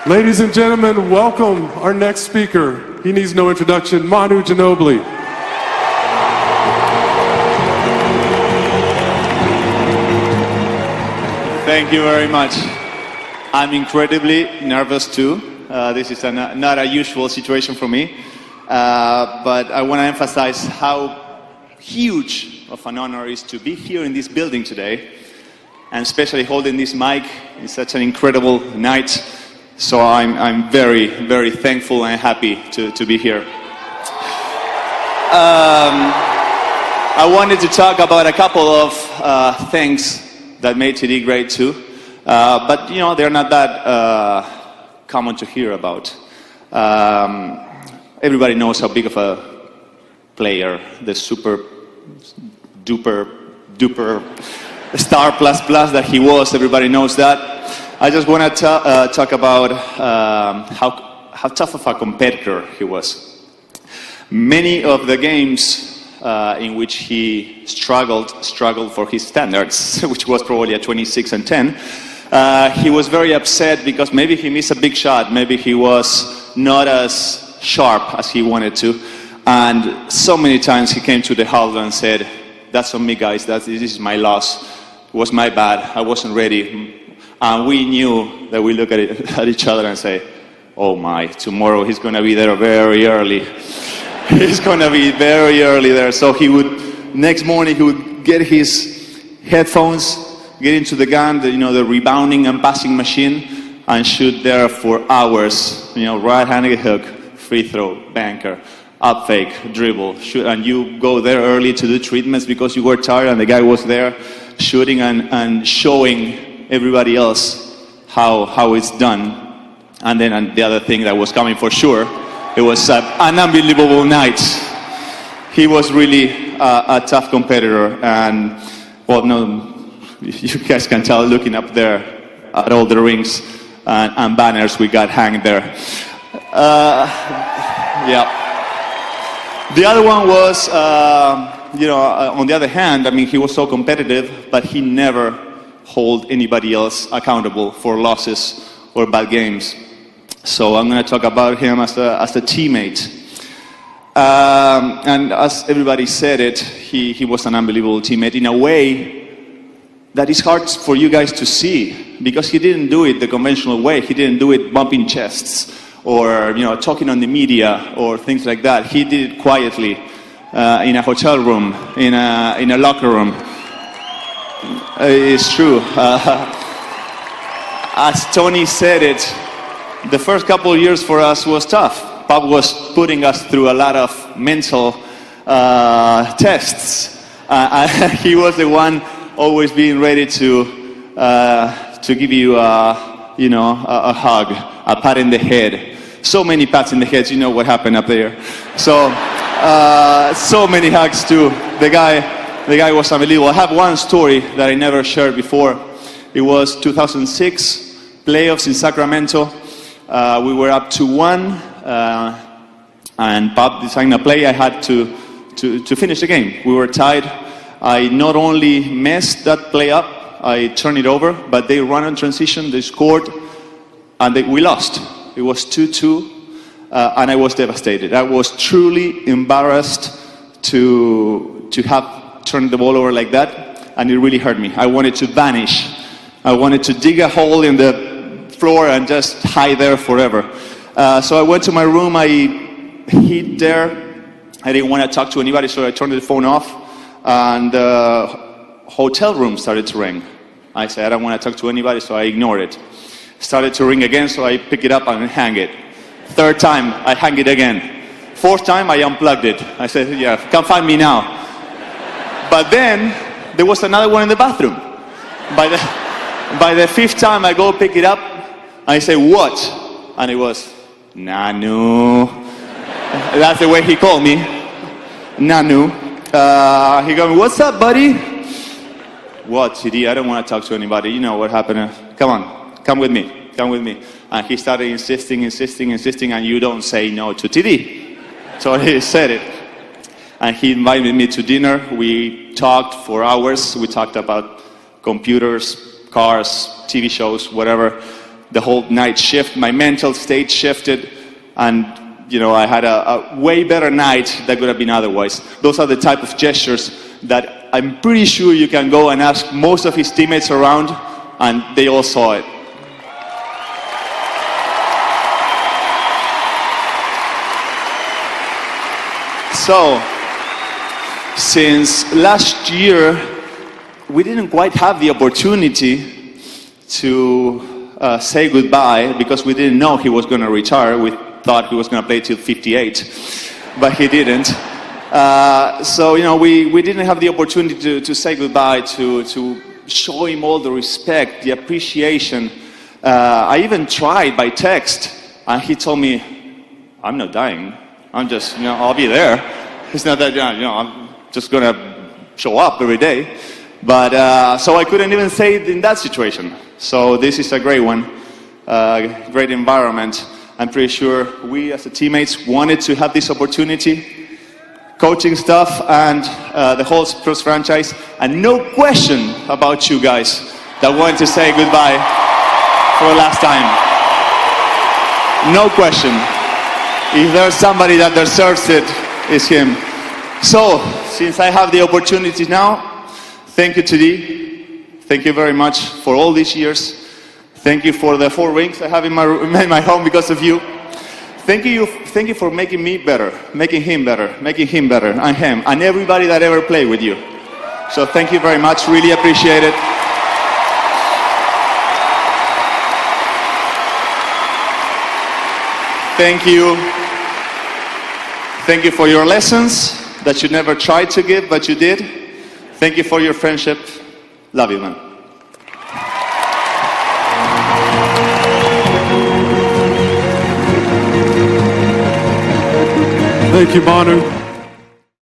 Ladies and gentlemen, welcome our next speaker. He needs no introduction, Manu Ginobili. Thank you very much. I'm incredibly nervous too. This is not a usual situation for me. But I want to emphasize how huge of an honor it is to be here in this building today, and especially holding this mic in such an incredible night. So I'm very, very thankful and happy to be here. I wanted to talk about a couple of things that made TD great too, but you know, they're not that common to hear about. Everybody knows how big of a player the super duper star plus that he was. Everybody knows that. I just want to talk about how tough of a competitor he was. Many of the games in which he struggled for his standards, which was probably a 26-10. He was very upset because maybe he missed a big shot, maybe he was not as sharp as he wanted to, and so many times he came to the huddle and said, "That's on me, guys. This is my loss. It was my bad. I wasn't ready." And we knew that we look at each other and say, "Oh my, tomorrow he's going to be there very early." He's going to be very early there. So next morning he would get his headphones, get into the gun, the rebounding and passing machine, and shoot there for hours. Right-handed hook, free throw, banker, up fake, dribble, shoot. And you go there early to do treatments because you were tired, and the guy was there shooting and showing everybody else how it's done. And then the other thing that was coming for sure, it was an unbelievable night. He was really a tough competitor, and well, no, you guys can tell looking up there at all the rings and banners we got hanging there. Yeah. The other one was, on the other hand, I mean, he was so competitive, but he never hold anybody else accountable for losses or bad games. So I'm going to talk about him as a teammate. And as everybody said it, he was an unbelievable teammate in a way that is hard for you guys to see, because he didn't do it the conventional way. He didn't do it bumping chests or talking on the media or things like that. He did it quietly in a hotel room, in a locker room. It's true. As Tony said it, the first couple of years for us was tough. Pop was putting us through a lot of mental tests. He was the one always being ready to give you a hug, a pat in the head. So many pats in the head. You know what happened up there. So many hugs too. The guy was unbelievable. I have one story that I never shared before. It was 2006, playoffs in Sacramento. We were up 2-1, and Bob designed a play. I had to finish the game. We were tied. I not only messed that play up, I turned it over, but they ran on transition, they scored, and we lost. It was 2-2, and I was devastated. I was truly embarrassed to have turned the ball over like that, and it really hurt me. I wanted to vanish. I wanted to dig a hole in the floor and just hide there forever. So I went to my room. I hid there. I didn't want to talk to anybody, so I turned the phone off, and the hotel room started to ring. I said, I don't want to talk to anybody, so I ignored it. Started to ring again, so I pick it up and hang it. Third time, I hang it again. Fourth time, I unplugged it. I said, yeah, come find me now. But then, there was another one in the bathroom. By the fifth time, I go pick it up, I say, what? And it was, Nanu. That's the way he called me. Nanu. He goes, what's up, buddy? What, TD? I don't want to talk to anybody. You know what happened. Come on, come with me. And he started insisting, and you don't say no to TD. So he said it. And he invited me to dinner. We talked for hours. We talked about computers, cars, TV shows, whatever. the whole night shift. My mental state shifted, and I had a way better night than could have been otherwise. Those are the type of gestures that I'm pretty sure you can go and ask most of his teammates around, and they all saw it. So, since last year, we didn't quite have the opportunity to say goodbye because we didn't know he was going to retire. We thought he was going to play till 58, but he didn't. So we didn't have the opportunity to say goodbye, to show him all the respect, the appreciation. I even tried by text, and he told me, "I'm not dying. I'm just, I'll be there. It's not that, I'm just going to show up every day." But so I couldn't even say it in that situation. So this is a great one, great environment. I'm pretty sure we as the teammates wanted to have this opportunity, coaching staff and the whole Spurs franchise, and no question about you guys that wanted to say goodbye for the last time. No question. If there's somebody that deserves it, it's him. So, since I have the opportunity now, thank you to Dee. Thank you very much for all these years. Thank you for the 4 rings I have in my home because of you. Thank you for making me better, making him better, and him, and everybody that ever played with you. So thank you very much, really appreciate it. Thank you. Thank you for your lessons that you never tried to give, but you did. Thank you for your friendship. Love you, man. Thank you, Manu.